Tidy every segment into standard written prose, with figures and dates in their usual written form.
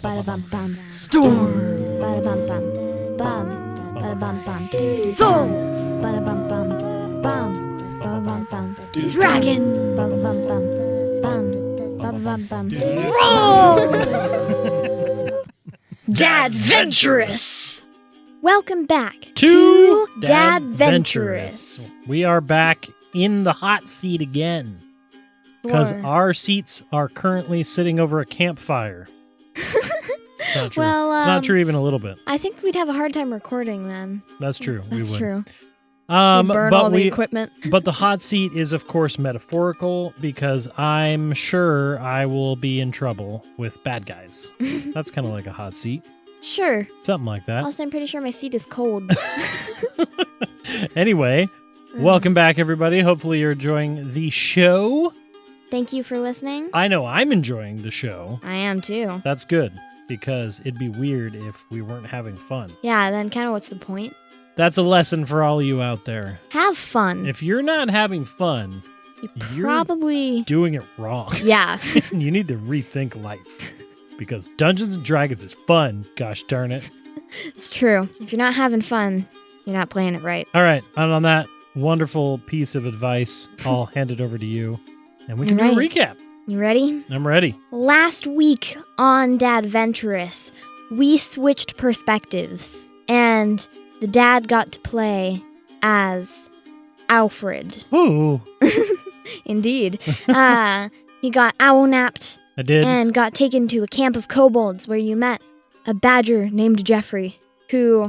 Ba-da-bum-bum. Storm. Ba-da-bum-bum. Bum. Ba-da-bum-bum. Souls. Ba-da-bum-bum. Bum. Ba-da-bum-bum. Dragon. Ba-da-bum-bum. Bum. Ba-da-bum-bum. Roll. Dadventurous. Welcome back To Dadventurous. We are back in the hot seat again. Because our seats are currently sitting over a campfire. It's not true. Well, it's not true even a little bit. I think we'd have a hard time recording then. That's true. That's we would. true. We'd burn all the equipment. But the hot seat is, of course, metaphorical because I'm sure I will be in trouble with bad guys. That's kind of like a hot seat. Sure. Something like that. Also, I'm pretty sure my seat is cold. Anyway, welcome back, everybody. Hopefully you're enjoying the show. Thank you for listening. I know I'm enjoying the show. I am too. That's good, because it'd be weird if we weren't having fun. Yeah, then kind of what's the point? That's a lesson for all of you out there. Have fun. If you're not having fun, you're probably doing it wrong. Yeah. You need to rethink life, because Dungeons & Dragons is fun, gosh darn it. It's true. If you're not having fun, you're not playing it right. All right, and on that wonderful piece of advice, I'll hand it over to you, and we can do a recap. You ready? I'm ready. Last week on Dadventurous, we switched perspectives, and the dad got to play as Owlfred. Ooh. Indeed. He got owl-napped. I did. And got taken to a camp of kobolds where you met a badger named Jeffrey, who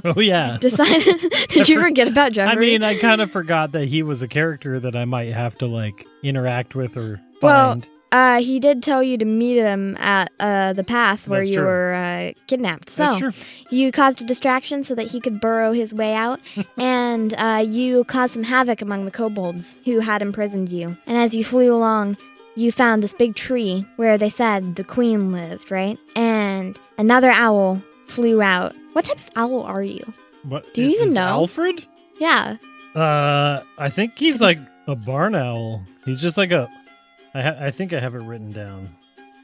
decided... Did you forget about Jeffrey? I mean, I kind of forgot that he was a character that I might have to, interact with or find. Well, he did tell you to meet him at the path where you were kidnapped. So you caused a distraction so that he could burrow his way out, and you caused some havoc among the kobolds who had imprisoned you. And as you flew along, you found this big tree where they said the queen lived, right? And another owl flew out. What type of owl are you? What? Do you even know? Owlfred? Yeah. I think he's like a barn owl. He's just like I think I have it written down.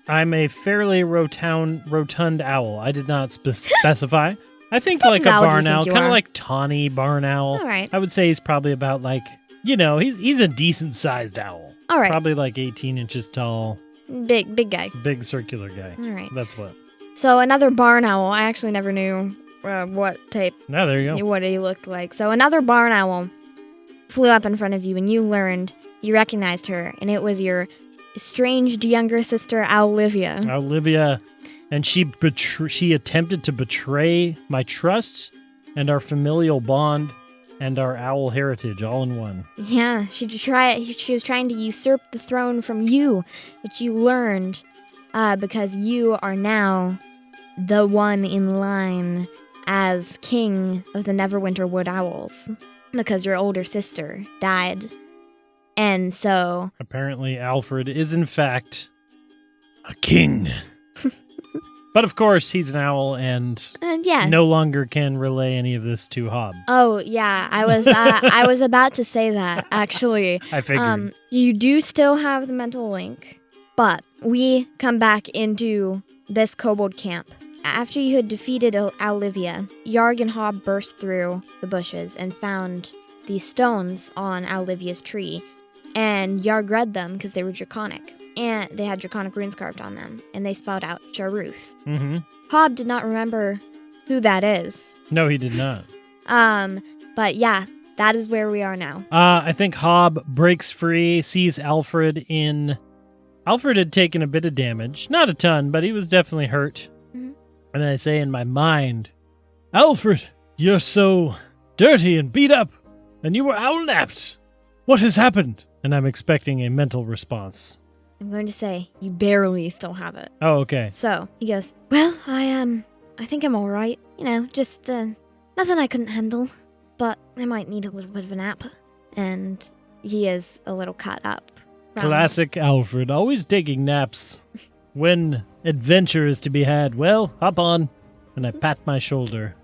I'm a fairly rotund owl. I did not specify. I think like a barn owl, kind of like tawny barn owl. All right. I would say he's probably about he's a decent sized owl. All right. Probably like 18 inches tall. Big guy. Big circular guy. All right. That's what. So another barn owl. I actually never knew what type. No, there you go. What he looked like. So another barn owl flew up in front of you, and you recognized her, and it was your estranged younger sister, Olivia, and she attempted to betray my trust and our familial bond and our owl heritage all in one. Yeah, she was trying to usurp the throne from you, which you learned because you are now the one in line as king of the Neverwinter Wood Owls, because your older sister died. And so... apparently Owlfred is in fact a king. But of course, he's an owl and no longer can relay any of this to Hob. Oh, yeah. I was about to say that, actually. I figured. You do still have the mental link, but we come back into this kobold camp. After you had defeated Olivia, Yarg and Hob burst through the bushes and found these stones on Olivia's tree. And Yarg read them because they were draconic. And they had draconic runes carved on them. And they spelled out Charuth. Mm-hmm. Hob did not remember who that is. No, he did not. But yeah, that is where we are now. I think Hob breaks free, sees Owlfred in... Owlfred had taken a bit of damage. Not a ton, but he was definitely hurt. Mm-hmm. And I say in my mind, Owlfred, you're so dirty and beat up. And you were owl-napped. What has happened? And I'm expecting a mental response. I'm going to say, you barely still have it. Oh, okay. So, he goes, well, I think I'm all right. Just, nothing I couldn't handle. But I might need a little bit of a nap. And he is a little cut up. Classic Owlfred, always taking naps. When adventure is to be had, well, hop on. And I pat my shoulder.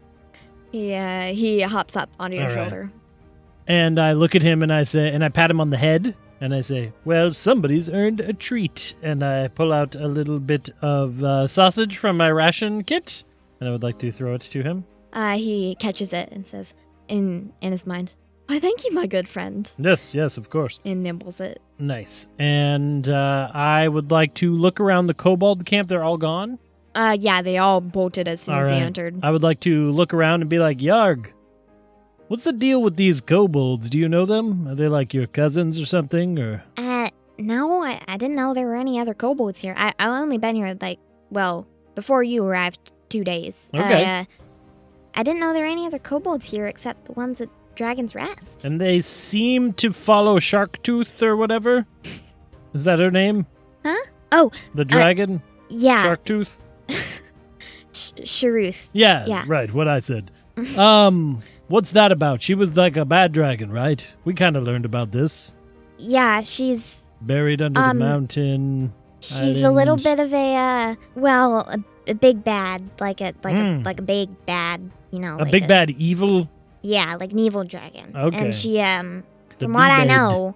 Yeah, he hops up onto your shoulder. And I look at him and I say, and I pat him on the head. And I say, well, somebody's earned a treat. And I pull out a little bit of sausage from my ration kit, and I would like to throw it to him. He catches it and says, in his mind, why, thank you, my good friend. Yes, of course. And nibbles it. Nice. And I would like to look around the kobold camp. They're all gone? Yeah, they all bolted as soon as he entered. I would like to look around and be like, Yarg, what's the deal with these kobolds? Do you know them? Are they like your cousins or something? Or no, I didn't know there were any other kobolds here. I've only been here, before you arrived 2 days. Okay. I didn't know there were any other kobolds here except the ones at Dragon's Rest. And they seem to follow Sharktooth or whatever? Is that her name? Huh? Oh. The dragon? Yeah. Sharktooth? Sharuth. Yeah, right, what I said. What's that about? She was like a bad dragon, right? We kind of learned about this. Yeah, she's... Buried under the mountain. She's a little bit of a big bad, like a big bad, A big bad evil? Yeah, like an evil dragon. Okay. And she, from what I know,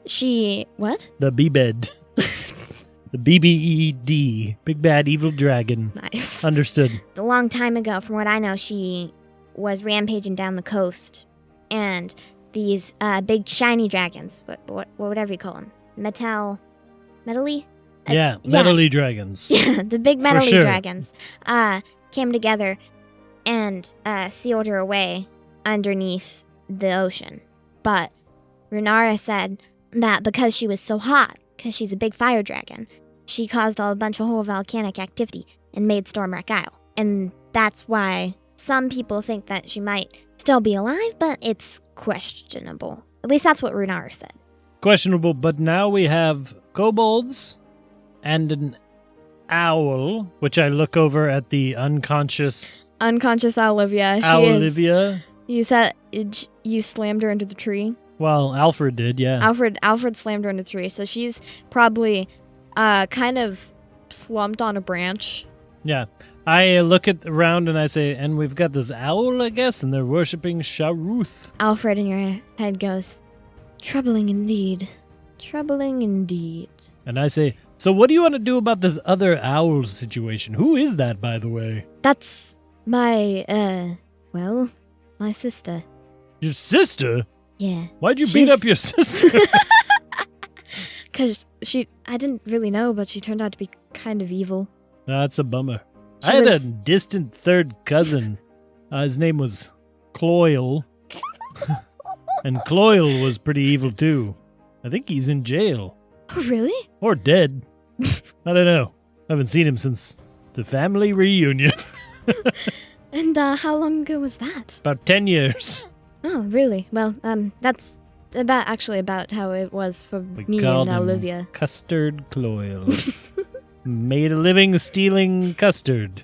she... What? The B-bed. The BBED. Big bad evil dragon. Nice. Understood. A long time ago, from what I know, she was rampaging down the coast. And these big shiny dragons, whatever you call them. Metally? Yeah, metally dragons. Yeah, the big metally dragons came together and sealed her away underneath the ocean. But Renara said that because she was so hot, because she's a big fire dragon, she caused a bunch of whole volcanic activity and made Stormwreck Isle. And that's why some people think that she might still be alive, but it's questionable. At least that's what Renara said. Questionable, but now we have kobolds and an owl, which I look over at the unconscious Owlivia. Owlivia. You said you slammed her into the tree. Well, Alfred did, yeah. Alfred slammed her into the tree, so she's probably kind of slumped on a branch. Yeah. I look around and I say, and we've got this owl, I guess, and they're worshipping Sharuth. Alfred in your head goes, troubling indeed. Troubling indeed. And I say, so what do you want to do about this other owl situation? Who is that, by the way? That's my, my sister. Your sister? Yeah. Why'd you beat up your sister? Because I didn't really know, but she turned out to be kind of evil. That's a bummer. I had a distant third cousin. His name was Cloyle. And Cloyle was pretty evil too. I think he's in jail. Oh, really? Or dead. I don't know. I haven't seen him since the family reunion. And how long ago was that? About 10 years. Oh, really? Well, that's about how it was for me and Olivia. Custard Cloyle. Made a living stealing custard.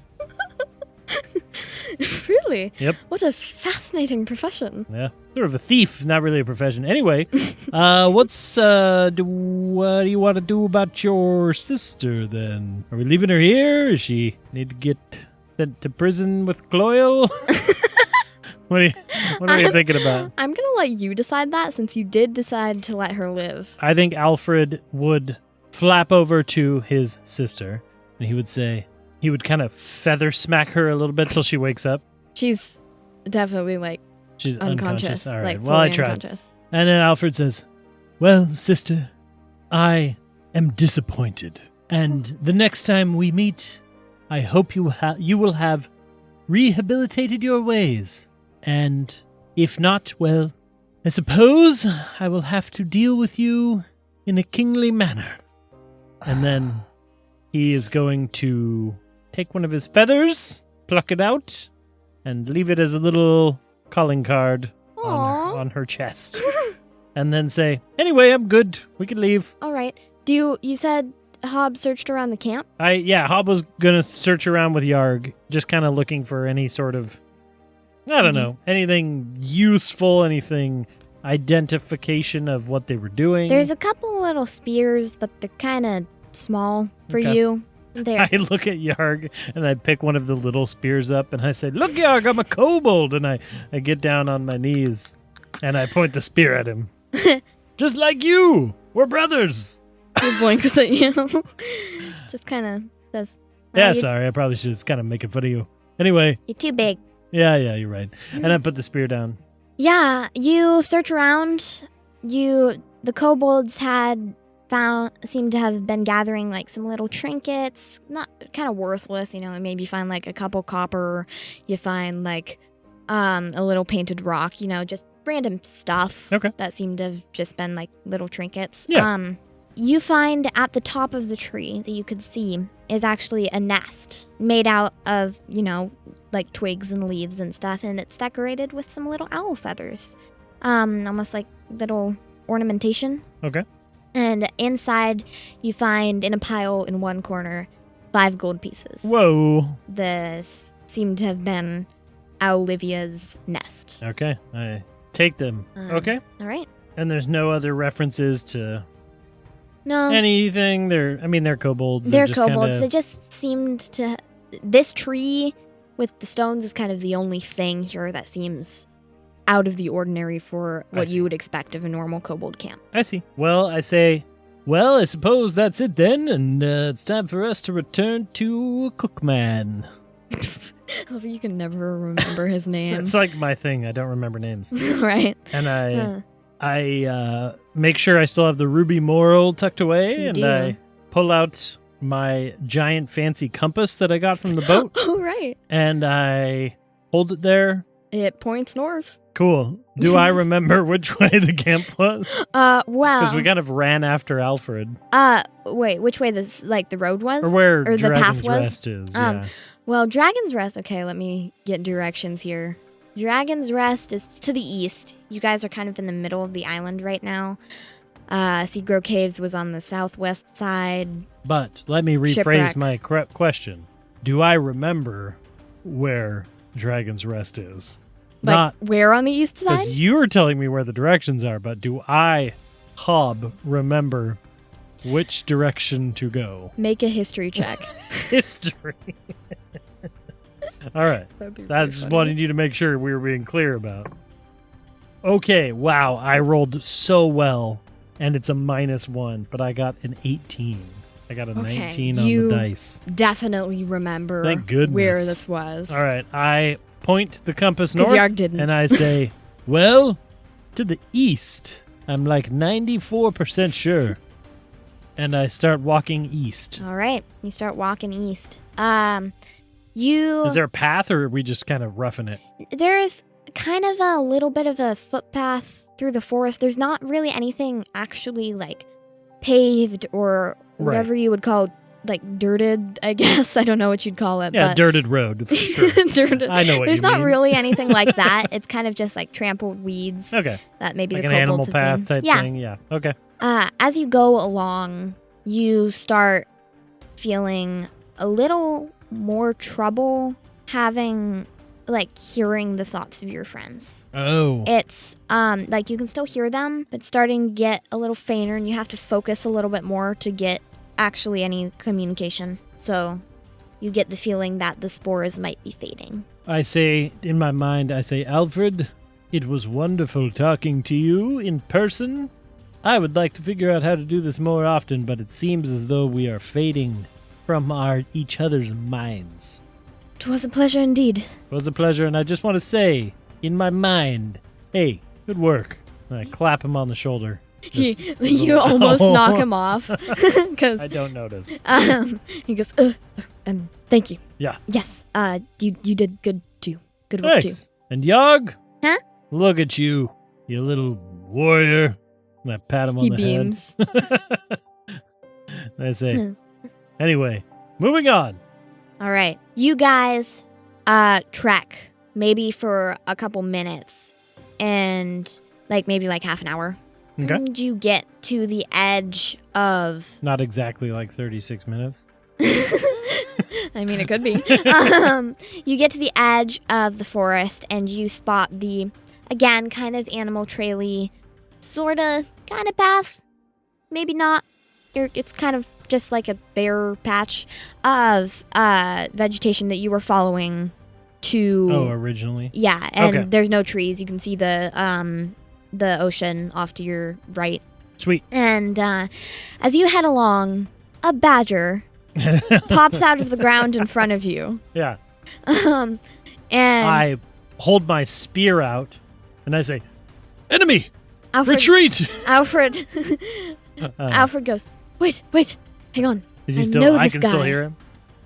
Really? Yep. What a fascinating profession. Yeah. Sort of a thief, not really a profession. Anyway, what do you want to do about your sister then? Are we leaving her here? Does she need to get sent to prison with Cloyle? What are you thinking about? I'm going to let you decide that since you did decide to let her live. I think Alfred would flap over to his sister and he would kind of feather smack her a little bit till she wakes up. She's definitely she's unconscious. All right. Well, I tried. And then Alfred says, well, sister, I am disappointed. And the next time we meet, I hope you will have rehabilitated your ways. And if not, well, I suppose I will have to deal with you in a kingly manner. And then he is going to take one of his feathers, pluck it out, and leave it as a little calling card on her chest. And then say, anyway, I'm good. We can leave. All right. You said Hob searched around the camp? Hob was going to search around with Yarg, just kind of looking for any sort of, I don't know, anything useful, anything identification of what they were doing. There's a couple little spears, but they're kind of small for you. There. I look at Yarg and I pick one of the little spears up and I say, look, Yarg, I'm a kobold. And I get down on my knees and I point the spear at him. Just like you. We're brothers. He blinks at you. Just kind of says, yeah, sorry. I probably should kind of making fun of you. Anyway. You're too big. Yeah, you're right. And I put the spear down. Yeah, you search around. The kobolds seemed to have been gathering like some little trinkets, not kind of worthless, maybe you find like a couple copper, you find like a little painted rock, just random stuff that seemed to have just been like little trinkets. Yeah. You find at the top of the tree that you could see is actually a nest made out of, like twigs and leaves and stuff, and it's decorated with some little owl feathers. Almost like little ornamentation. Okay. And inside you find in a pile in one corner 5 gold pieces. Whoa. This seemed to have been Olivia's nest. Okay. I take them. Okay. All right. And there's no other references to no anything. They're kobolds. They're kobolds. They just seemed to. This tree with the stones is kind of the only thing here that seems out of the ordinary for what you would expect of a normal kobold camp. I see. Well, I suppose that's it then, and it's time for us to return to Cookman. You can never remember his name. It's like my thing. I don't remember names. Right. And I make sure I still have the ruby moral tucked away, I pull out my giant fancy compass that I got from the boat. Oh, right. And I hold it there. It points north. Cool. Do I remember which way the camp was? Well. Because we kind of ran after Owlfred. Wait, which way the road was? Or where the Dragon's path was? Rest is, yeah. Well, Dragon's Rest, okay, let me get directions here. Dragon's Rest is to the east. You guys are kind of in the middle of the island right now. Seagrow Caves was on the southwest side. But let me rephrase my question. Do I remember where Dragon's Rest is? Not where on the east side? Because you were telling me where the directions are, but do I, Hob, remember which direction to go? Make a history check. History. All right. I just wanted you to make sure we were being clear about. Okay, wow, I rolled so well, and it's a -1, but I got an 18. I got a 19 on the dice. Definitely remember Thank goodness. Where this was. All right, I point the compass north, Yarg didn't. And I say, well, to the east. I'm like 94% sure. And I start walking east. All right, you start walking east. Is there a path, or are we just kind of roughing it? There's kind of a little bit of a footpath through the forest. There's not really anything actually like paved or whatever you would call like dirted, I guess. I don't know what you'd call it. Yeah, but dirted road. For sure. Dirted. I know what There's you mean. not really anything like that. It's kind of just like trampled weeds. Okay. That maybe like the an kobolds animal have path seen. type thing. Yeah. Okay. As you go along, you start feeling a little more trouble hearing the thoughts of your friends. Oh. It's like you can still hear them, but it's starting to get a little fainter, and you have to focus a little bit more to get actually any communication. So you get the feeling that the spores might be fading. I say, in my mind, Owlfred, it was wonderful talking to you in person. I would like to figure out how to do this more often, but it seems as though we are fading from each other's minds. It was a pleasure indeed. It was a pleasure, and I just want to say, in my mind, hey, good work. And I clap him on the shoulder. You almost knock him off. Cause, I don't notice. He goes, thank you. Yeah. Yes, you did good too. Good work too. And Yarg? Huh? Look at you, you little warrior. And I pat him on the head. He beams. I say, anyway, moving on. All right. You guys trek maybe for a couple minutes and maybe half an hour. Okay. And you get to the edge of... Not exactly 36 minutes. I mean, it could be. You get to the edge of the forest and you spot the, again, kind of animal traily, sort of, kind of path. Maybe not. It's kind of just like a bare patch of vegetation that you were following to... Oh, originally? Yeah, and there's no trees. You can see the ocean off to your right. Sweet. And as you head along, a badger pops out of the ground in front of you. Yeah. And I hold my spear out and I say, "Enemy, Owlfred, retreat!" Owlfred. Owlfred goes, wait, hang on. Is he I still? know I this can guy. still hear him.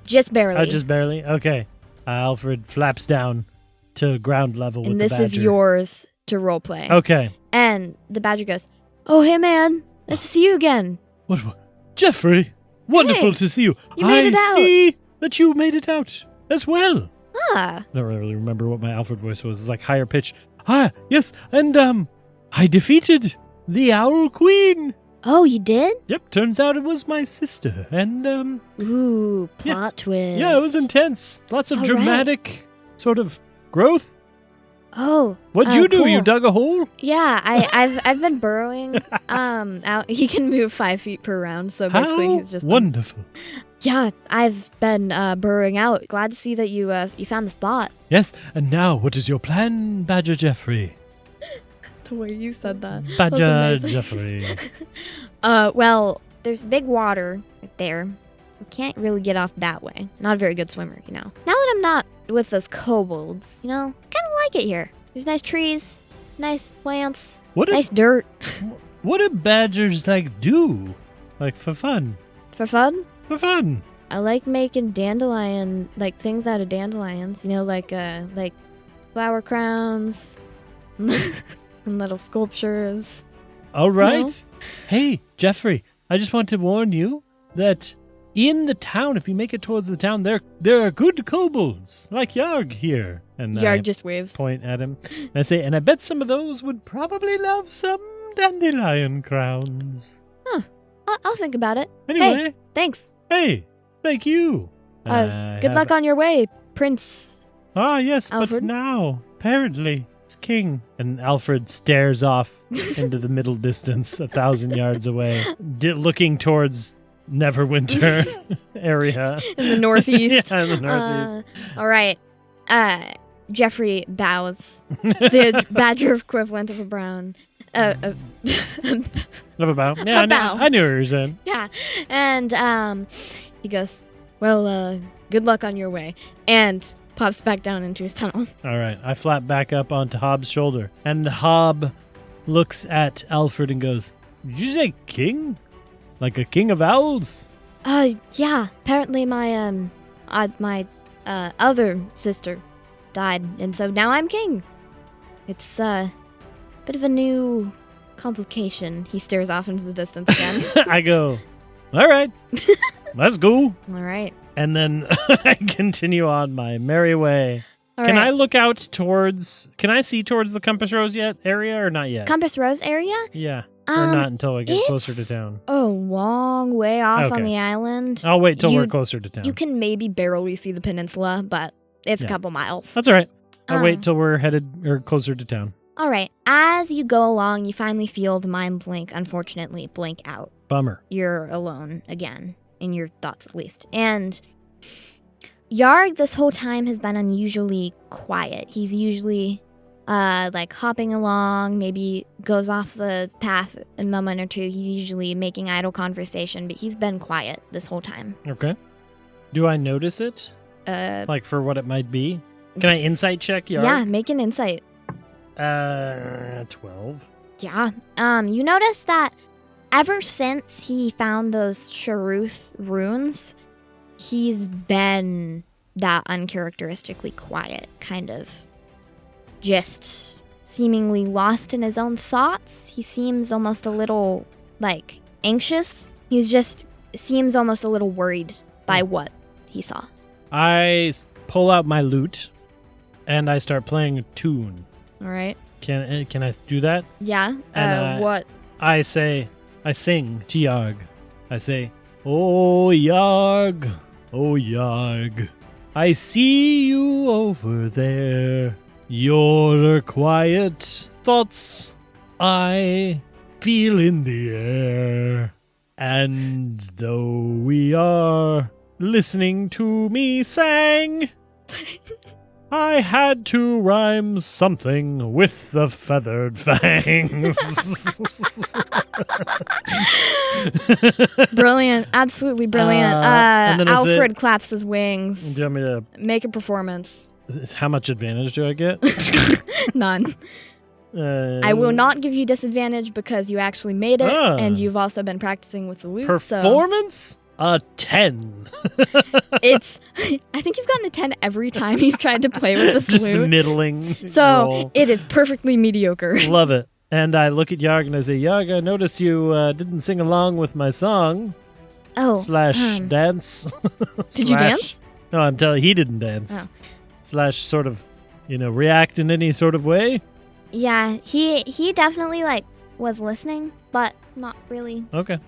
Just barely. Oh, just barely. Okay. Owlfred flaps down to ground level with and the this badger. is yours to roleplay. Okay. And the badger goes, "Oh, hey, man. Nice to see you again." What? Jeffrey, wonderful Hey, to see you. you made it out. I see that you made it out as well. Ah. I don't really remember what my Owlfred voice was. It's like higher pitch. Yes, and I defeated the Owl Queen. Oh, you did? Yep, turns out it was my sister, and Ooh, plot twist. yeah, it was intense. Lots of All dramatic sort of growth. Oh. What'd you do? Cool. You dug a hole? Yeah, I've been burrowing. Out. He can move 5 feet per round, so basically How he's just wonderful. Yeah, I've been burrowing out. Glad to see that you found the spot. Yes, and now what is your plan, Badger Jeffrey? The way you said that. Badger That's amazing. Jeffrey. Well, there's big water right there. You can't really get off that way. Not a very good swimmer, you know. Now that I'm not with those kobolds, you know, kind of like it here. There's nice trees, nice plants, nice dirt. What do badgers do? Like for fun? For fun? For fun. I like making dandelion, like things out of dandelions, you know, like flower crowns and little sculptures. All right. You know? Hey, Jeffrey, I just want to warn you that in the town, if you make it towards the town, there are good kobolds, like Yarg here. And Yarg just waves. Point at him. And I say, and I bet some of those would probably love some dandelion crowns. Huh. I'll think about it. Anyway. Hey, thanks. Hey, thank you. Good luck on your way, Prince. Ah, yes, Owlfred? but now, apparently, it's king. And Owlfred stares off into the middle distance, 1,000 yards away, looking towards Neverwinter area. In the northeast. Yeah, in the northeast. All right. Jeffrey bows. The badger equivalent of a brown. Of a bow. Yeah, A bow. I knew what you were saying. Yeah. And he goes, well, good luck on your way. And pops back down into his tunnel. All right. I flap back up onto Hobb's shoulder. And Hobb looks at Owlfred and goes, "Did you say king? Like a king of owls?" Yeah. Apparently my other sister died, and so now I'm king. It's a bit of a new complication. He stares off into the distance again. I go, "All right, let's go." All right. And then I continue on my merry way. All Can right. I look out towards, can I see towards the Compass Rose area or not yet? Compass Rose area? Yeah. Or not until I get closer to It's town. a long way off on Okay. the island. I'll wait till we're closer to town. You can maybe barely see the peninsula, but it's a couple miles. That's all right. I'll wait till we're headed or closer to town. All right. As you go along, you finally feel the mind blink, unfortunately, blink out. Bummer. You're alone again, in your thoughts at least. And Yarg this whole time has been unusually quiet. He's usually like hopping along, maybe goes off the path a moment or two. He's usually making idle conversation, but he's been quiet this whole time. Okay. Do I notice it? Like for what it might be? Can I insight check Yarg? Yeah, make an insight. 12. Yeah. You notice that ever since he found those Sharuth runes, he's been that uncharacteristically quiet, kind of just seemingly lost in his own thoughts. He seems almost a little, like, anxious. He's just seems almost a little worried by what he saw. I pull out my lute and I start playing a tune. All right. Can I do that? Yeah. And, What? I sing to Yarg. I say, "Oh Yarg, oh Yarg, I see you over there. Your quiet thoughts I feel in the air. And though we are listening to me sang, I had to rhyme something with the feathered fangs. Brilliant. Absolutely brilliant. Owlfred claps his wings. Do you want me to make a performance? How much advantage do I get? None. I will not give you disadvantage because you actually made it, and you've also been practicing with the lute. Performance? A 10. I think you've gotten a 10 every time you've tried to play with this Just lute. Just middling. So roll. It is perfectly mediocre. Love it. And I look at Yarg and I say, Yarg, I noticed you didn't sing along with my song. / dance. Did you dance? No, I'm telling you, he didn't dance. / sort of, react in any sort of way. Yeah, he definitely was listening, but not really. Okay.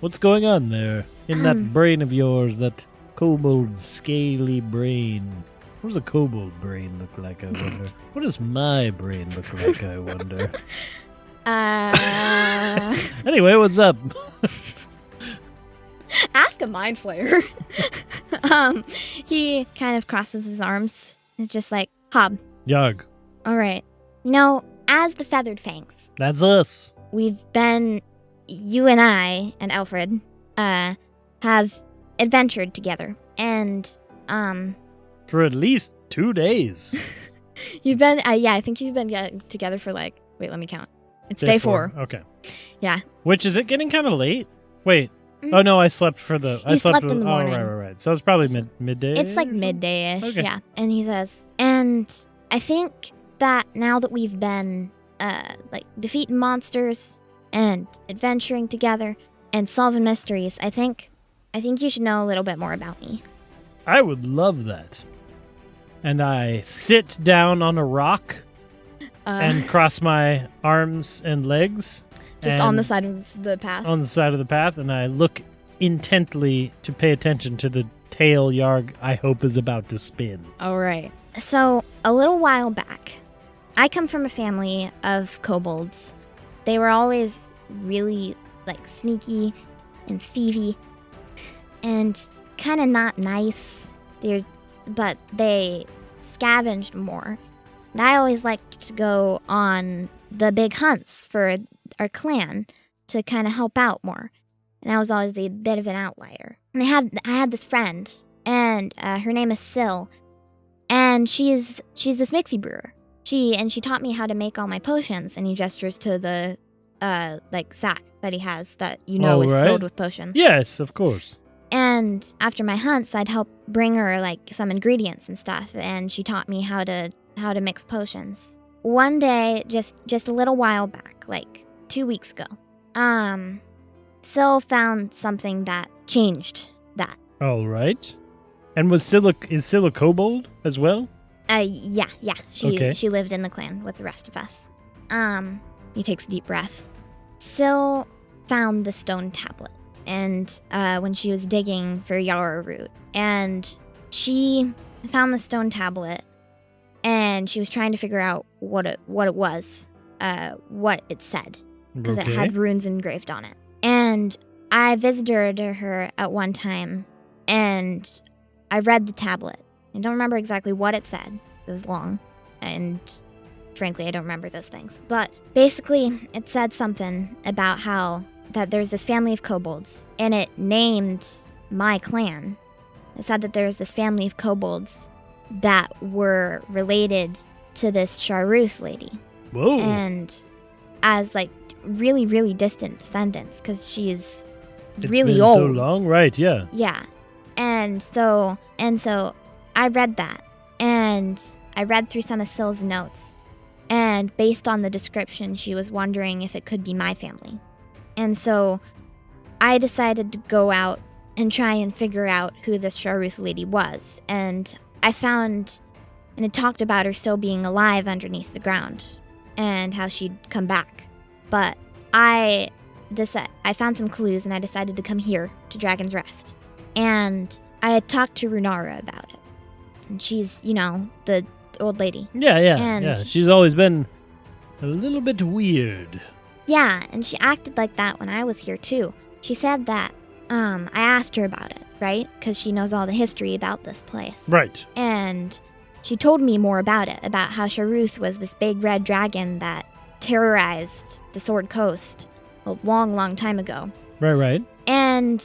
What's going on there in that brain of yours, that kobold scaly brain? What does a kobold brain look like, I wonder? What does my brain look like, I wonder? Anyway, what's up? Ask a mind flayer. He kind of crosses his arms. He's just like, Hob. Yarg. All right. As the Feathered Fangs. That's us. You and I and Owlfred, have adventured together. And, for at least 2 days. You've been, I think you've been together for wait, let me count. It's day 4. Okay. Yeah. Which, is it getting kind of late? Wait. Oh, no, I slept for the... You slept in the morning. Oh, right. So it's probably midday? It's like midday-ish, okay. Yeah. And he says, and I think that now that we've been, defeating monsters and adventuring together and solving mysteries, I think you should know a little bit more about me. I would love that. And I sit down on a rock and cross my arms and legs. Just on the side of the path? On the side of the path, and I look intently to pay attention to the tail Yarg, I hope, is about to spin. All right. So, a little while back, I come from a family of kobolds. They were always really, sneaky and thievy and kind of not nice. But they scavenged more. And I always liked to go on the big hunts for our clan to kind of help out more. And I was always a bit of an outlier. And I had this friend, and her name is Syl. And she's this mixie brewer. She taught me how to make all my potions, and he gestures to the sack that he has that is filled with potions. Yes, of course. And after my hunts, I'd help bring her some ingredients and stuff, and she taught me how to mix potions. One day, just a little while back, 2 weeks ago, Syl found something that changed that. All right. And is Syl a kobold as well? Yeah. Okay. She lived in the clan with the rest of us. He takes a deep breath. Syl found the stone tablet, and when she was digging for yarrow root, and she found the stone tablet, and she was trying to figure out what it was, what it said, because it had runes engraved on it. And I visited her at one time, and I read the tablet. I don't remember exactly what it said. It was long, and frankly, I don't remember those things. But basically, it said something about how that there's this family of kobolds, and it named my clan. It said that there's this family of kobolds that were related to this Sharuth lady. Whoa. And as really, really distant descendants, because she's it's really been old. So long, right? Yeah. Yeah. And so I read that, and I read through some of Syl's notes, and based on the description, she was wondering if it could be my family. And so I decided to go out and try and figure out who this Sharuth lady was. And I found, and it talked about her still being alive underneath the ground and how she'd come back. But I found some clues, and I decided to come here to Dragon's Rest. And I had talked to Runara about it. And she's, the old lady. Yeah. And yeah. She's always been a little bit weird. Yeah, and she acted like that when I was here, too. She said that, I asked her about it, right? Because she knows all the history about this place. Right. And she told me more about it, about how Sharuth was this big red dragon that terrorized the Sword Coast a long, long time ago. Right. And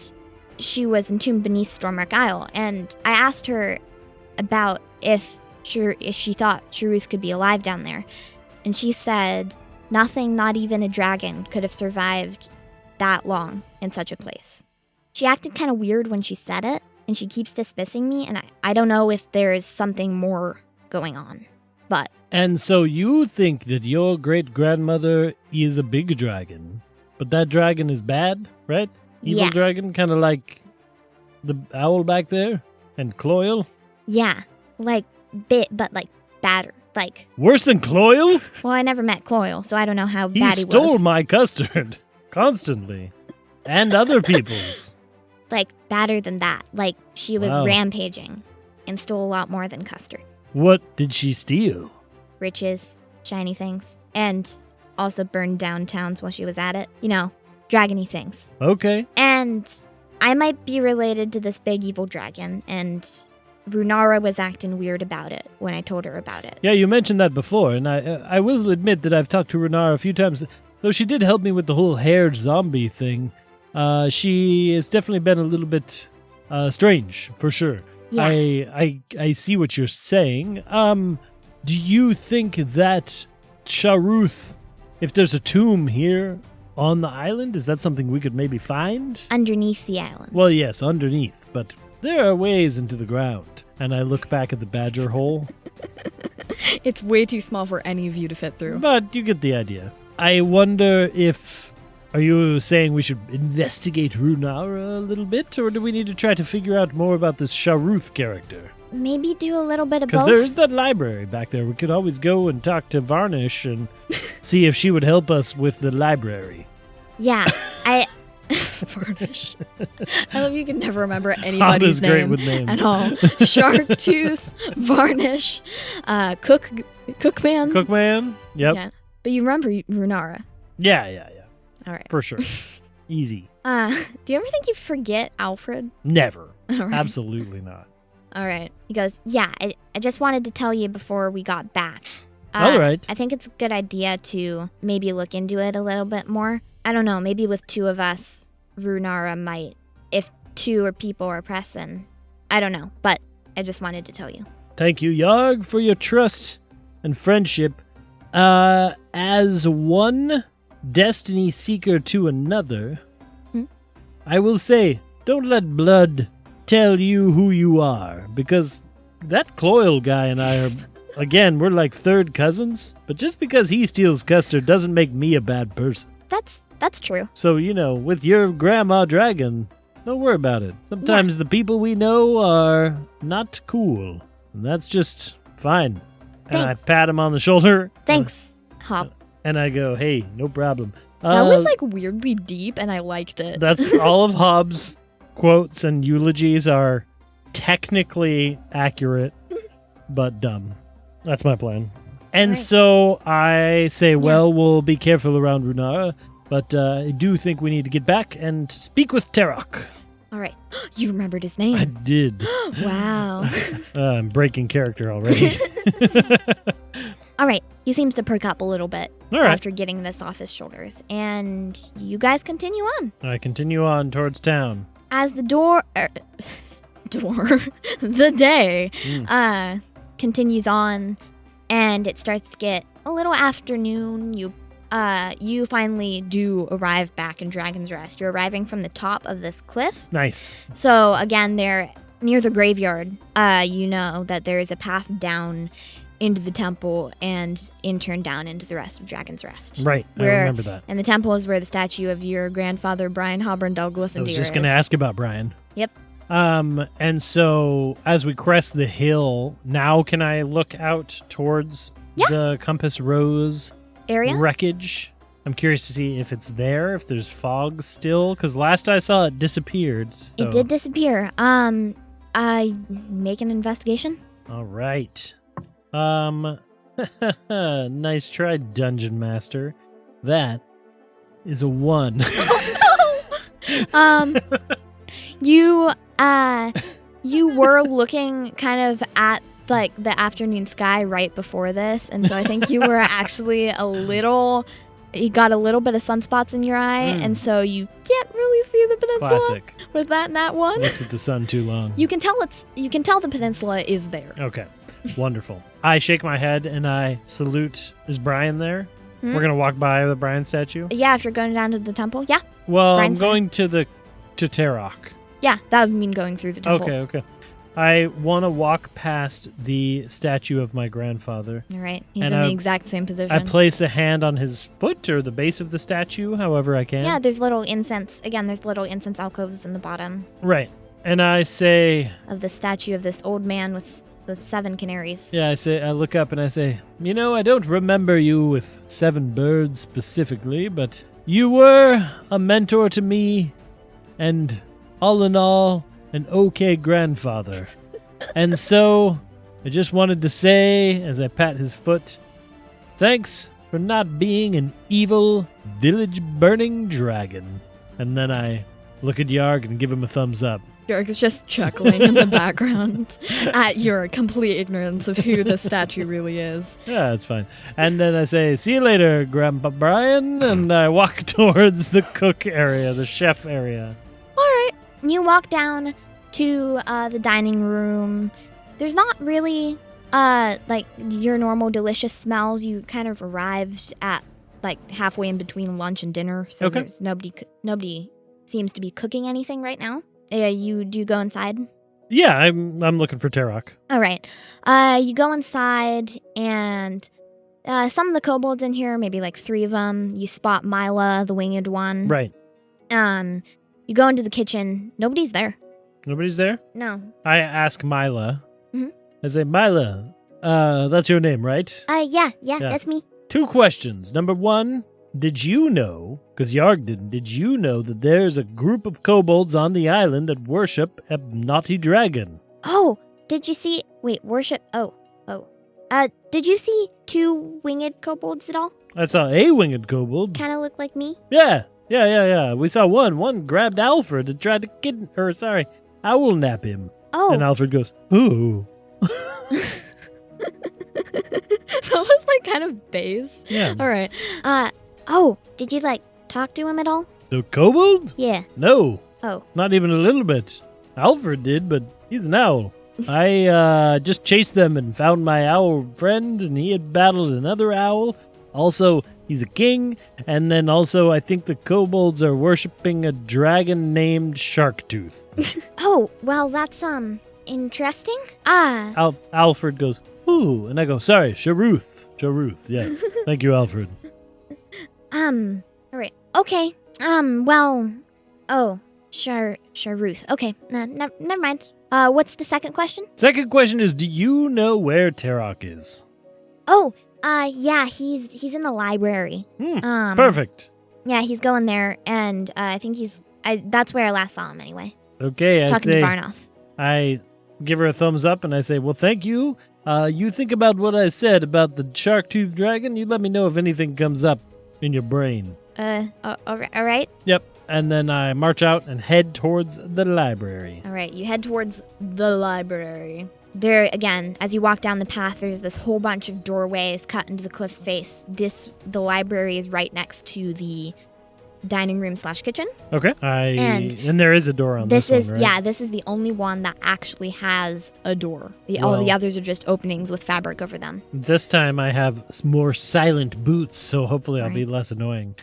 she was entombed beneath Stormmark Isle. And I asked her about if she thought Sharuth could be alive down there. And she said nothing, not even a dragon, could have survived that long in such a place. She acted kind of weird when she said it, and she keeps dismissing me, and I don't know if there's something more going on. But... And so you think that your great-grandmother is a big dragon, but that dragon is bad, right? Evil dragon, kind of like the owl back there, and Cloyle? Yeah, like bit, but like badder. Like worse than Cloyle? Well, I never met Cloyle, so I don't know how bad he was. He stole my custard constantly, and other people's. Like badder than that. Like she was rampaging and stole a lot more than custard. What did she steal? Riches, shiny things, and also burned down towns while she was at it. You know, dragony things. Okay. And I might be related to this big evil dragon, and Runara was acting weird about it when I told her about it. Yeah, you mentioned that before, and I will admit that I've talked to Runara a few times. Though she did help me with the whole haired zombie thing, she has definitely been a little bit strange, for sure. Yeah. I see what you're saying. Do you think that Sharuth, if there's a tomb here on the island, is that something we could maybe find? Underneath the island. Well, yes, underneath, but there are ways into the ground. And I look back at the badger hole. It's way too small for any of you to fit through. But you get the idea. I wonder if... Are you saying we should investigate Runara a little bit, or do we need to try to figure out more about this Sharuth character? Maybe do a little bit of both. Because there's that library back there. We could always go and talk to Varnish and see if she would help us with the library. Yeah, Varnish. I love you can never remember anybody's name. Great with names. At all. Sharktooth, Varnish, Cookman. Cookman, yep. Yeah. But you remember Runara. Yeah. All right. For sure. Easy. Do you ever think you forget Owlfred? Never. Right. Absolutely not. All right. He goes, yeah, I just wanted to tell you before we got back. All right. I think it's a good idea to maybe look into it a little bit more. I don't know, maybe with two of us, Runara might, if two or people are pressing. I don't know, but I just wanted to tell you. Thank you, Yarg, for your trust and friendship. As one destiny seeker to another, I will say, don't let blood tell you who you are, because that Cloyle guy and I are, again, we're like third cousins, but just because he steals custard doesn't make me a bad person. That's true. So, with your grandma dragon, don't worry about it. Sometimes the people we know are not cool, and that's just fine. Thanks. And I pat him on the shoulder. Thanks, Hop. And I go, hey, no problem. That was like weirdly deep, and I liked it. That's all of Hobbs' quotes and eulogies are technically accurate, but dumb. That's my plan. And so I say, we'll be careful around Runara, but I do think we need to get back and speak with Terok. All right. You remembered his name. I did. Wow. I'm breaking character already. All right. He seems to perk up a little bit after getting this off his shoulders. And you guys continue on. I continue on towards town. As the the day continues on and it starts to get a little afternoon, you finally do arrive back in Dragon's Rest. You're arriving from the top of this cliff. Nice. So again, they're near the graveyard. You know that there is a path down into the temple and in turn down into the rest of Dragon's Rest. Right, I remember that. And the temple is where the statue of your grandfather, Brian Hobburn Douglas and I was just going to ask about Brian. Yep. And so as we crest the hill, now can I look out towards the Compass Rose area wreckage? I'm curious to see if it's there, if there's fog still, because last I saw it disappeared. So. It did disappear. I make an investigation. All right. Nice try, Dungeon Master. That is a 1. Oh, no! You were looking kind of at like the afternoon sky right before this, and so I think you were actually you got a little bit of sunspots in your eye, and so you can't really see the peninsula. Classic. With that nat 1. Looked at the sun too long. You can tell the peninsula is there. Okay. Wonderful. I shake my head and I salute. Is Brian there? We're going to walk by the Brian statue? Yeah, if you're going down to the temple. Yeah. Well, Brian's I'm going to Tarok. Yeah, that would mean going through the temple. Okay. I want to walk past the statue of my grandfather. All right. He's in the exact same position. I place a hand on his foot or the base of the statue, however I can. Yeah, there's little incense alcoves in the bottom. Right. And I say... Of the statue of this old man with the 7 canaries. Yeah, I look up and I say, I don't remember you with 7 birds specifically, but you were a mentor to me, and all in all, an okay grandfather. And so, I just wanted to say, as I pat his foot, thanks for not being an evil, village-burning dragon. And then I look at Yarg and give him a thumbs up. Yarg is just chuckling in the background at your complete ignorance of who the statue really is. Yeah, that's fine. And then I say, see you later, Grandpa Brian, and I walk towards the cook area, the chef area. All right. You walk down to the dining room. There's not really like your normal delicious smells. You kind of arrived at like halfway in between lunch and dinner, so there's nobody seems to be cooking anything right now. Do you go inside? Yeah, I'm looking for Tarok. All right. You go inside and some of the kobolds in here, maybe like 3 of them. You spot Mila, the winged one. Right. You go into the kitchen. Nobody's there. Nobody's there? No. I ask Mila. I say, Mila, that's your name, right? Yeah, that's me. 2 questions. Number 1, did you know, because Yarg did you know that there's a group of kobolds on the island that worship a naughty dragon? Oh, did you see... Wait, worship... Oh. Did you see 2 winged kobolds at all? I saw a winged kobold. Kind of look like me? Yeah. We saw one. One grabbed Owlfred and tried to owl nap him. Oh. And Owlfred goes, ooh. That was like kind of base. Yeah. All right. Did you talk to him at all? The kobold? Yeah. No. Oh. Not even a little bit. Owlfred did, but he's an owl. I just chased them and found my owl friend, and he had battled another owl. Also, he's a king, and then also I think the kobolds are worshipping a dragon named Sharktooth. Oh, well, that's, interesting. Owlfred goes, ooh, and I go, sorry, Sharuth, yes. Thank you, Owlfred. All right. Okay. Sharuth. Okay, never mind. What's the second question? Second question is, do you know where Tarok is? Oh, yeah, he's in the library. Perfect. Yeah, he's going there, and I think that's where I last saw him anyway. Okay, Talking to Varnoth. I give her a thumbs up, and I say, well, thank you. You think about what I said about the shark-toothed dragon. You let me know if anything comes up in your brain. All right. Yep, and then I march out and head towards the library. All right, you head towards the library. There, again, as you walk down the path, there's this whole bunch of doorways cut into the cliff face. The library is right next to the dining room / kitchen. Okay. And there is a door on this one, right? Yeah, this is the only one that actually has a door. All the others are just openings with fabric over them. This time I have more silent boots, so hopefully I'll be less annoying.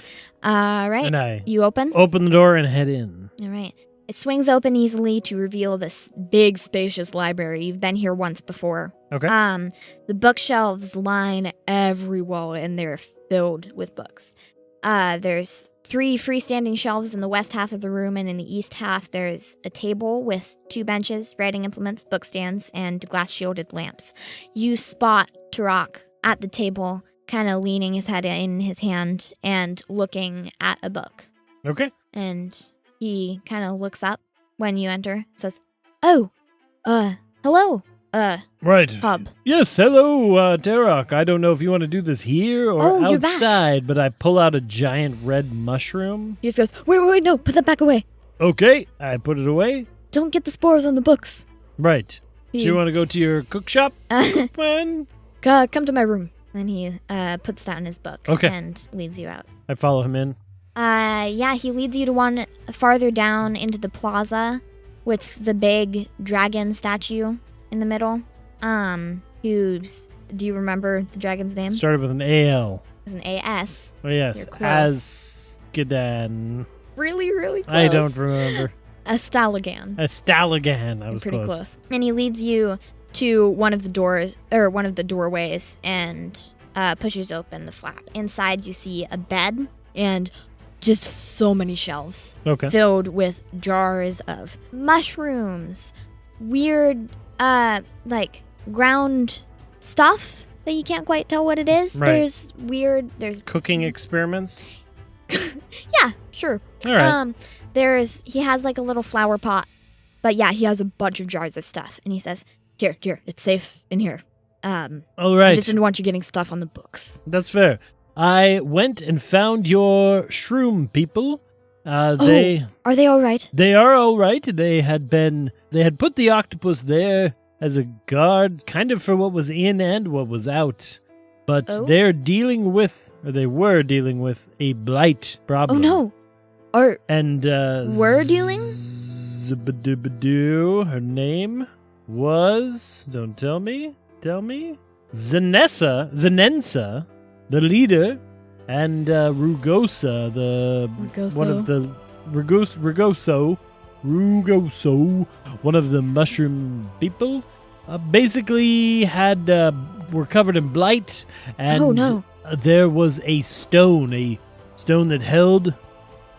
All right. And you open the door and head in. All right. It swings open easily to reveal this big, spacious library. You've been here once before. Okay. The bookshelves line every wall, and they're filled with books. There's 3 freestanding shelves in the west half of the room, and in the east half, there's a table with 2 benches, writing implements, book stands, and glass-shielded lamps. You spot Tarok at the table, kind of leaning his head in his hand and looking at a book. Okay. And he kind of looks up when you enter, says, "Oh, hello, right. Hub." Yes, hello, Tarok. I don't know if you want to do this here or you're back. outside, but I pull out a giant red mushroom. He just goes, wait, no, put that back away. Okay, I put it away. Don't get the spores on the books. Right. Do you want to go to your cook shop? Come to my room. Then he puts down his book and leads you out. I follow him in. Yeah, he leads you to one farther down into the plaza with the big dragon statue in the middle. Do you remember the dragon's name? Started with an A-L. With an A-S. Oh, yes. Askedan. Really, really close. I don't remember. Astalagan. I was pretty close. And he leads you to one of the doorways and pushes open the flap. Inside you see a bed and just so many shelves filled with jars of mushrooms, weird like ground stuff that you can't quite tell what it is. Right. There's cooking experiments. Yeah, sure. All right. He has like a little flower pot, but yeah, he has a bunch of jars of stuff, and he says, "Here, it's safe in here." All right. I just didn't want you getting stuff on the books. That's fair. I went and found your shroom people. Are they all right? They are all right. They had put the octopus there as a guard, kind of for what was in and what was out. But they were dealing with a blight problem. Oh no. We're dealing? Her name was, don't tell me. Zenensa, the leader, and Rugosa, one of the Rugoso, one of the mushroom people, basically were covered in blight, and there was a stone that held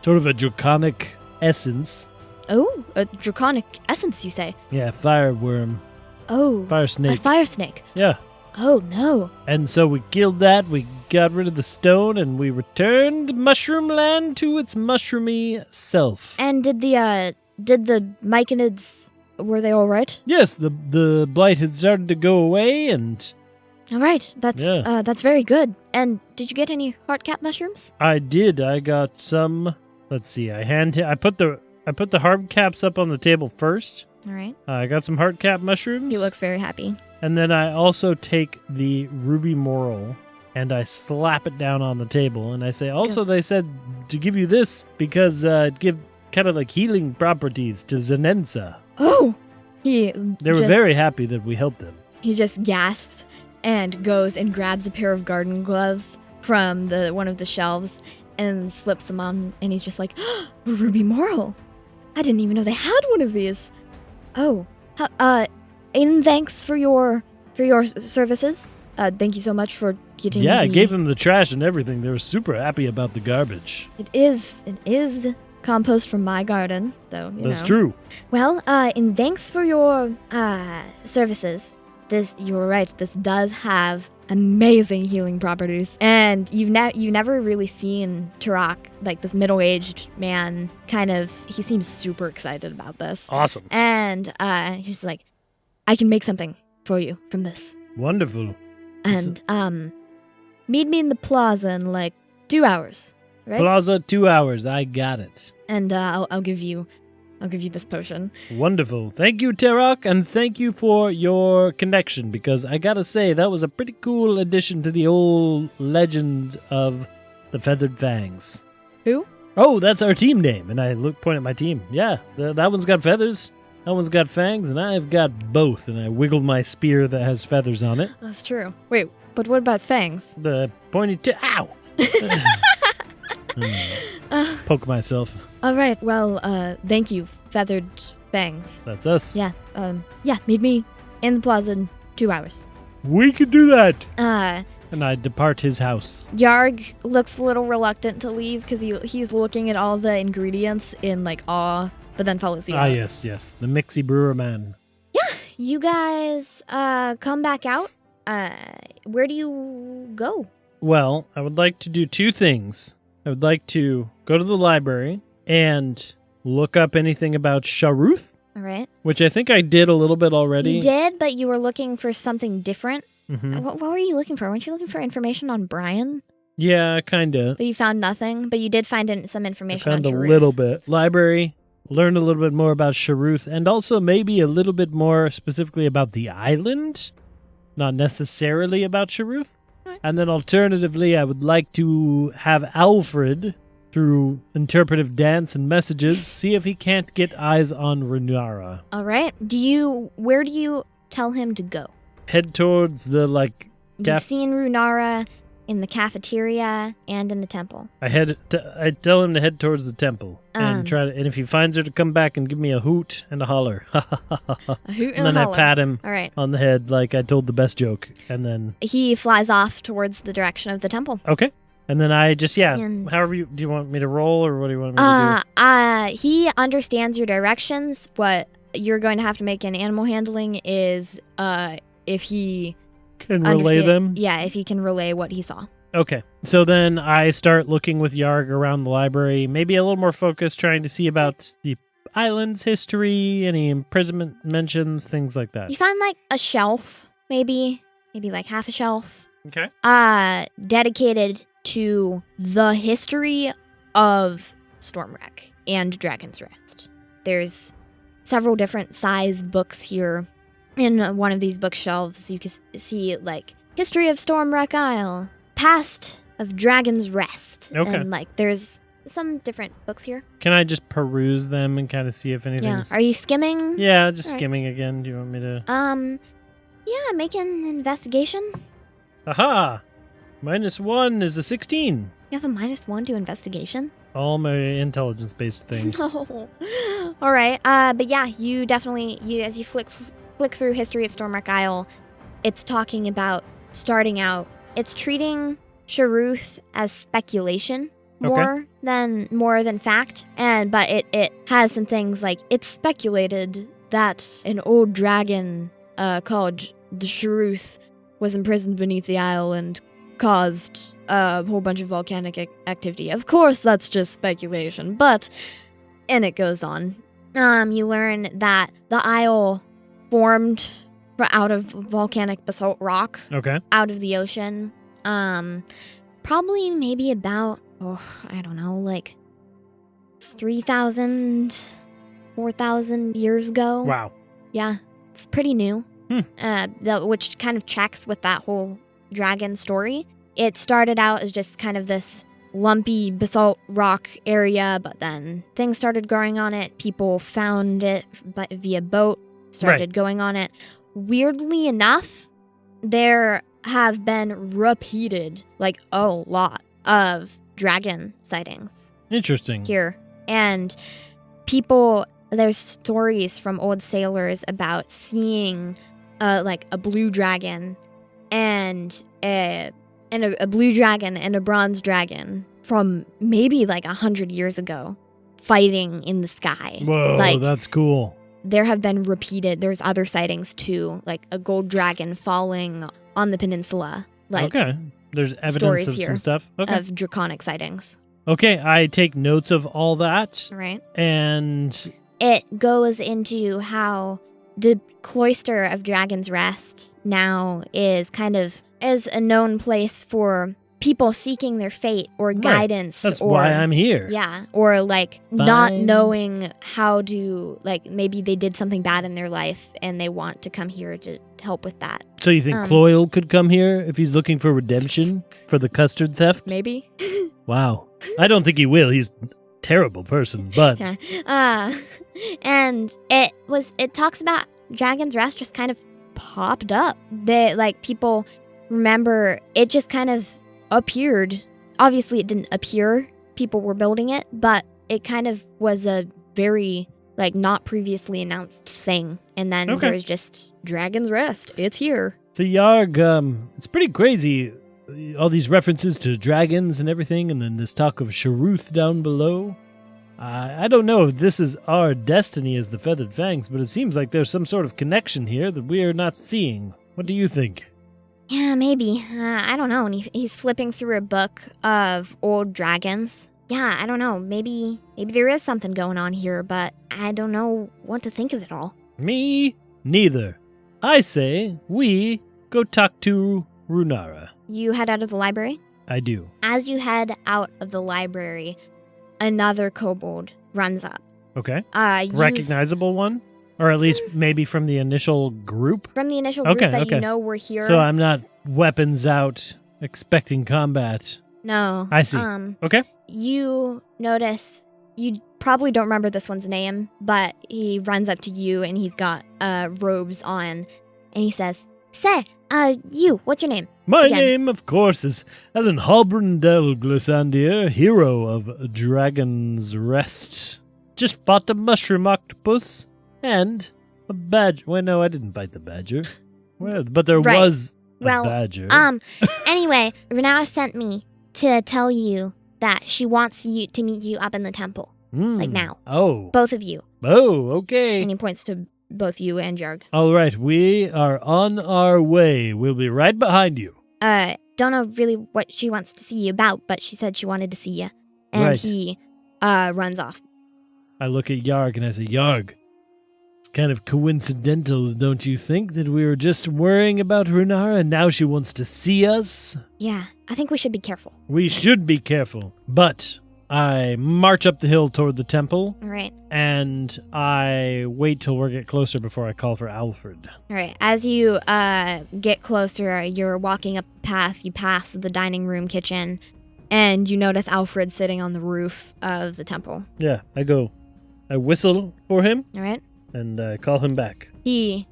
sort of a draconic essence. Oh, a draconic essence, you say? Yeah, fireworm. Oh. Fire snake. A fire snake. Yeah. Oh, no. And so we killed that, we got rid of the stone, and we returned Mushroom Land to its mushroomy self. And did the myconids, were they all right? Yes, the blight had started to go away, and... All right, that's very good. And did you get any heartcap mushrooms? I did. I got some. Let's see. I put the hard caps up on the table first. All right. I got some heartcap mushrooms. He looks very happy. And then I also take the ruby moral and I slap it down on the table, and I say, also they said to give you this because it give kind of like healing properties to Zenensa. Oh, they were very happy that we helped him. He just gasps and goes and grabs a pair of garden gloves from one of the shelves and slips them on, and he's just like, Ruby Moral. I didn't even know they had one of these. Oh, in thanks for your services. Thank you so much for getting. Yeah, I gave them the trash and everything. They were super happy about the garbage. It is compost from my garden, so That's true. Well, in thanks for your services. You were right. This does have amazing healing properties, and you've never really seen Turok, like this middle-aged man. He seems super excited about this. Awesome. And he's like, I can make something for you from this. Wonderful. And meet me in the plaza in like 2 hours. Right? Plaza 2 hours. I got it. And I'll give you this potion. Wonderful. Thank you, Turok, and thank you for your connection, because I gotta say, that was a pretty cool addition to the old legend of the Feathered Fangs. Who? Oh, that's our team name, and I point at my team. Yeah, that one's got feathers, that one's got fangs, and I've got both, and I wiggled my spear that has feathers on it. That's true. Wait, but what about fangs? The pointy ow! Poke myself. All right. Well, thank you, Feathered Fangs. That's us. Yeah. Meet me in the plaza in 2 hours. We could do that. And I depart his house. Yarg looks a little reluctant to leave because he's looking at all the ingredients in like awe, but then follows you. Yes. The Mixie Brewer man. Yeah. You guys come back out. Where do you go? Well, I would like to do two things. I would like to go to the library and look up anything about Sharuth. All right. Which I think I did a little bit already. You did, but you were looking for something different. Mm-hmm. What were you looking for? Weren't you looking for information on Brian? Yeah, kind of. But you found nothing, but you did find some information on Sharuth. I found a little bit. Library, learn a little bit more about Sharuth, and also maybe a little bit more specifically about the island, not necessarily about Sharuth. And then alternatively, I would like to have Owlfred, through interpretive dance and messages, see if he can't get eyes on Runara. All right. Where do you tell him to go? Head towards the, You've seen Runara in the cafeteria and in the temple. I tell him to head towards the temple and and if he finds her, to come back and give me a hoot and a holler. A hoot and a holler. And then I pat him All right. on the head like I told the best joke, and then he flies off towards the direction of the temple. Okay. And then I just, however do you want me to roll, or what do you want me to do? He understands your directions. What you're going to have to make in animal handling is if he can relay them? Yeah, if he can relay what he saw. Okay. So then I start looking with Yarg around the library, maybe a little more focused, trying to see about the island's history, any imprisonment mentions, things like that. You find a shelf, maybe half a shelf. Okay. Dedicated to the history of Stormwreck and Dragon's Rest. There's several different size books here. In one of these bookshelves, you can see, History of Stormwreck Isle, Past of Dragon's Rest. Okay. And, there's some different books here. Can I just peruse them and kind of see if anything's... Yeah. Are you skimming? Yeah, just skimming again. Do you want me to... Yeah, make an investigation. Aha! -1 is a 16. You have a -1 to investigation? All my intelligence-based things. No. All right. But yeah, you definitely, as you flick through History of Stormwreck Isle, it's talking about starting out. It's treating Sharuth as speculation more than fact. But it has some things like, it's speculated that an old dragon called the Sharuth was imprisoned beneath the isle and caused a whole bunch of volcanic activity. Of course, that's just speculation, and it goes on. You learn that the isle formed out of volcanic basalt rock. Okay. Out of the ocean. Probably maybe about, 3,000, 4,000 years ago. Wow. Yeah, it's pretty new. Which kind of checks with that whole dragon story. It started out as just kind of this lumpy basalt rock area, but then things started growing on it. People found it via boat, started going on it. Weirdly enough, there have been repeated, a lot of dragon sightings. Interesting. Here. And there's stories from old sailors about seeing a blue dragon and a blue dragon and a bronze dragon from maybe 100 years ago fighting in the sky. Whoa, that's cool. There have been there's other sightings too, a gold dragon falling on the peninsula. Okay. There's evidence of some stuff. Okay. Of draconic sightings. Okay, I take notes of all that. Right. And it goes into how the cloister of Dragon's Rest now is a known place for people seeking their fate or guidance. That's why I'm here. Yeah. Or not knowing how to, maybe they did something bad in their life and they want to come here to help with that. So you think Cloyle could come here if he's looking for redemption for the custard theft? Maybe. Wow. I don't think he will. He's a terrible person, but... Yeah. And it talks about Dragon's Rest just kind of popped up. People remember it just kind of appeared. Obviously, it didn't appear. People were building it, but it kind of was a very, not previously announced thing. And then there's just Dragon's Rest. It's here. So, Yarg, it's pretty crazy. All these references to dragons and everything, and then this talk of Sharuth down below. I don't know if this is our destiny as the Feathered Fangs, but it seems like there's some sort of connection here that we are not seeing. What do you think? Yeah, maybe. I don't know. And he's flipping through a book of old dragons. Yeah, I don't know. Maybe there is something going on here, but I don't know what to think of it all. Me neither. I say we go talk to Runara. You head out of the library? I do. As you head out of the library, another kobold runs up. Okay. Recognizable one? Or at least maybe from the initial group? From the initial group you know were here. So I'm not weapons out expecting combat. No. I see. Okay. You notice, you probably don't remember this one's name, but he runs up to you and he's got robes on and he says, "Say, you, what's your name?" My name, of course, is Ellen Halbrandel Glissandier, hero of Dragon's Rest. Just fought a mushroom octopus and a badger. Wait, no, I didn't fight the badger. Well, but there was a badger. Anyway, Renara sent me to tell you that she wants you to meet you up in the temple. Like now. Oh. Both of you. Oh, okay. And he points to both you and Yarg. All right, we are on our way. We'll be right behind you. Don't know really what she wants to see you about, but she said she wanted to see you. And he runs off. I look at Yarg and I say, Yarg, it's kind of coincidental, don't you think, that we were just worrying about Runara and now she wants to see us? Yeah, I think we should be careful. We should be careful, but I march up the hill toward the temple. All right. And I wait till we get closer before I call for Owlfred. All right. As you get closer, you're walking up the path. You pass the dining room kitchen, and you notice Owlfred sitting on the roof of the temple. Yeah, I whistle for him. All right. And I call him back. He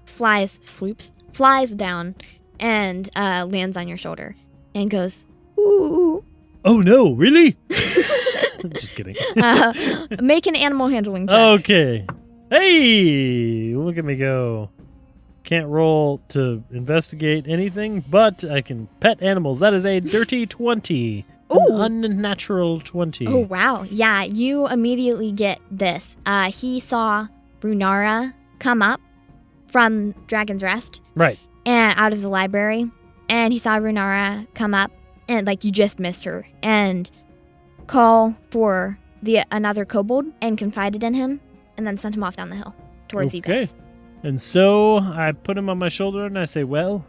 flies down and lands on your shoulder and goes, "Ooh." Oh, no, really? I'm just kidding. Make an animal handling check. Okay. Hey, look at me go. Can't roll to investigate anything, but I can pet animals. That is a dirty 20. Ooh. An unnatural 20. Oh, wow. Yeah, you immediately get this. He saw Runara come up from Dragon's Rest. Right. And out of the library. And he saw Runara come up. And, you just missed her. And call for another kobold and confided in him. And then sent him off down the hill towards you guys. And so I put him on my shoulder and I say, well,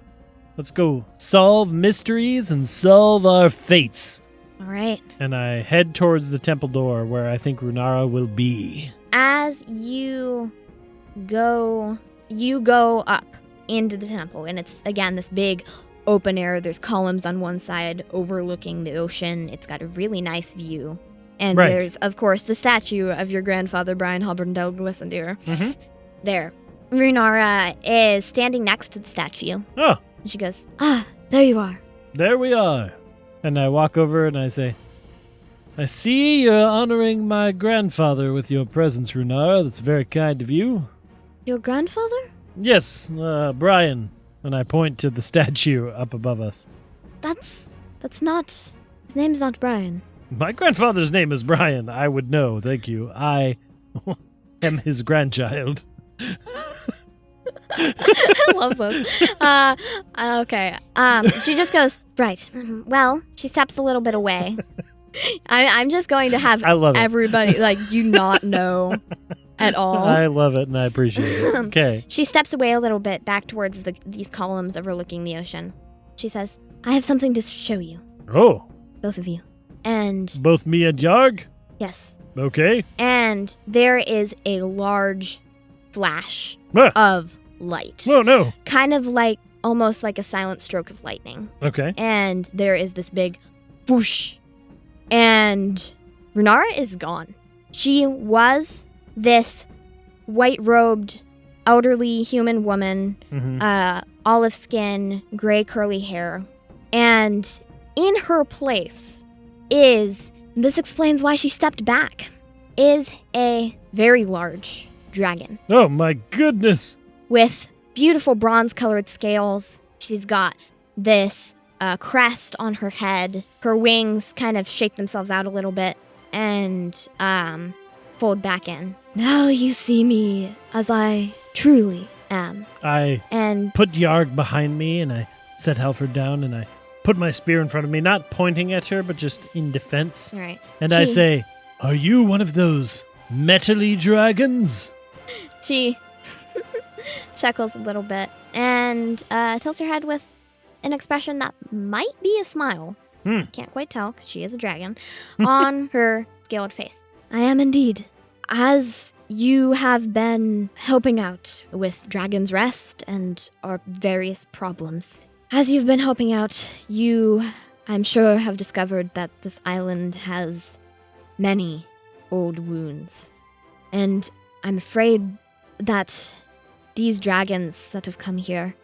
let's go solve mysteries and solve our fates. All right. And I head towards the temple door where I think Runara will be. As you go up into the temple. And it's, again, this big open air. There's columns on one side overlooking the ocean. It's got a really nice view. And there's, of course, the statue of your grandfather, Brian Halbrandel Glissandier. Mm-hmm. There. Runara is standing next to the statue. Oh. And she goes, there you are. There we are. And I walk over and I say, I see you're honoring my grandfather with your presence, Runara. That's very kind of you. Your grandfather? Yes, Brian. And I point to the statue up above us. That's not... His name's not Brian. My grandfather's name is Brian. I would know, thank you. I am his grandchild. I love this. Okay. She just goes, right. Well, she steps a little bit away. I'm just going to have everybody, not know at all. I love it and I appreciate it. Okay. She steps away a little bit back towards these columns overlooking the ocean. She says, I have something to show you. Oh. Both of you. And... Both me and Yarg? Yes. Okay. And there is a large flash of light. Oh, no. Kind of almost like a silent stroke of lightning. Okay. And there is this big whoosh. And Runara is gone. She was this white-robed, elderly human woman, olive skin, gray curly hair. And in her place is, this explains why she stepped back, is a very large dragon. Oh my goodness. With beautiful bronze-colored scales. She's got this crest on her head. Her wings kind of shake themselves out a little bit and fold back in. Now you see me as I truly am. I put Yarg behind me and I set Halford down and I put my spear in front of me, not pointing at her, but just in defense. All right. And I say, are you one of those metally dragons? She chuckles a little bit and tilts her head with an expression that might be a smile. Can't quite tell because she is a dragon. On her scaled face. I am indeed as you have been helping out with Dragon's Rest and our various problems, as you've been helping out, you, I'm sure, have discovered that this island has many old wounds. And I'm afraid that these dragons that have come here,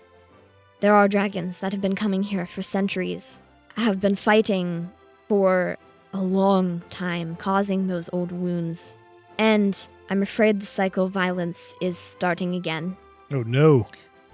there are dragons that have been coming here for centuries, have been fighting for a long time, causing those old wounds. And I'm afraid the cycle of violence is starting again. Oh, no.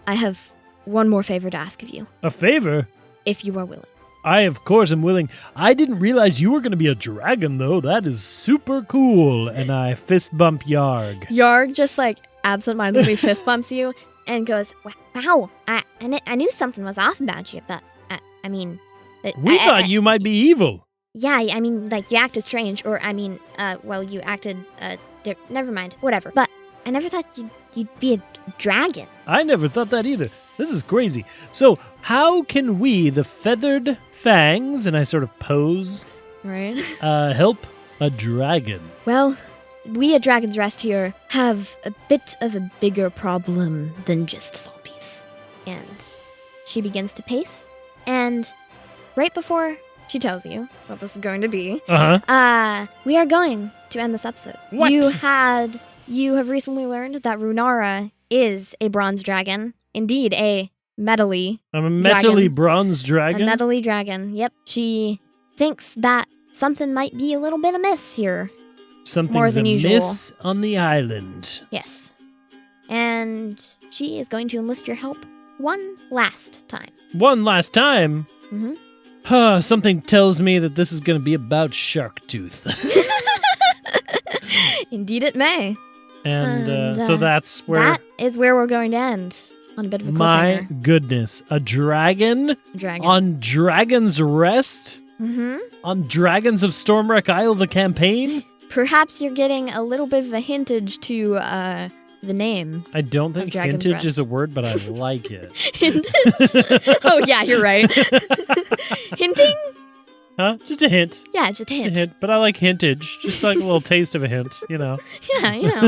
I have one more favor to ask of you. A favor? If you are willing. I, of course, am willing. I didn't realize you were going to be a dragon, though. That is super cool. And I fist bump Yarg. Yarg just, absentmindedly fist bumps you and goes, wow, I knew something was off about you, but, we thought you might be evil. Yeah, you acted strange, or, you acted, never mind, whatever. But I never thought you'd be a dragon. I never thought that either. This is crazy. So, how can we, the feathered fangs, and I sort of pose, right, help a dragon? Well, we at Dragon's Rest here have a bit of a bigger problem than just zombies. And she begins to pace, and right before she tells you what this is going to be, we are going to end this episode. What? You have recently learned that Runara is a bronze dragon. Indeed, a metally I'm a metally bronze dragon? A metally dragon, yep. She thinks that something might be a little bit amiss here. Something's more than usual. Amiss on the island. Yes. And she is going to enlist your help one last time. One last time? Mm-hmm. Something tells me that this is going to be about Sharktooth. Indeed it may. And so that's where... That is where we're going to end. On a bit of a cliffhanger. My goodness. A dragon? Dragon. On Dragon's Rest? Mm-hmm. On Dragons of Stormwreck Isle, the campaign? Perhaps you're getting a little bit of a hintage to the name. I don't think hintage is a word, but I like it. Hintage? Oh, yeah, you're right. Hinting? Huh? Just a hint. Yeah, just a hint. Just a hint. But I like hintage. Just like a little taste of a hint, you know. Yeah,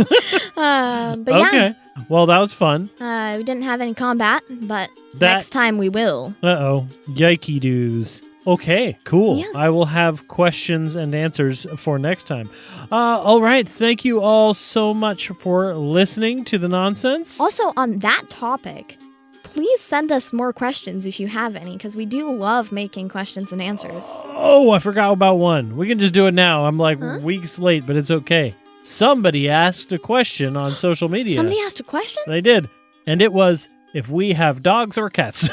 but yeah. Okay. Well, that was fun. We didn't have any combat, but next time we will. Uh-oh. Yikey doos. Okay, cool. Yeah. I will have questions and answers for next time. All right. Thank you all so much for listening to the nonsense. Also, on that topic, please send us more questions if you have any, because we do love making questions and answers. Oh, I forgot about one. We can just do it now. I'm weeks late, but it's okay. Somebody asked a question on social media. Somebody asked a question? They did. And it was if we have dogs or cats.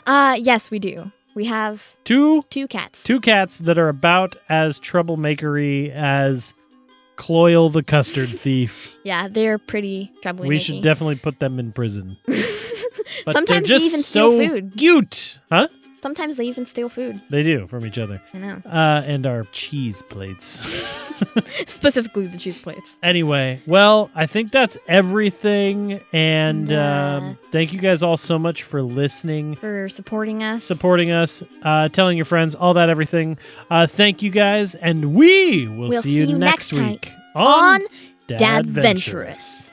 Yes, we do. We have two cats. Two cats that are about as troublemakery as Cloyle the custard thief. Yeah, they're pretty troublemaking. We should definitely put them in prison. But sometimes they're just they even steal so food. Cute. Huh? Sometimes they even steal food. They do, from each other. I know. And our cheese plates. Specifically the cheese plates. Anyway, well, I think that's everything. And thank you guys all so much for listening. For supporting us. Telling your friends, all that, everything. Thank you guys. And we'll see you next week on Dadventurous.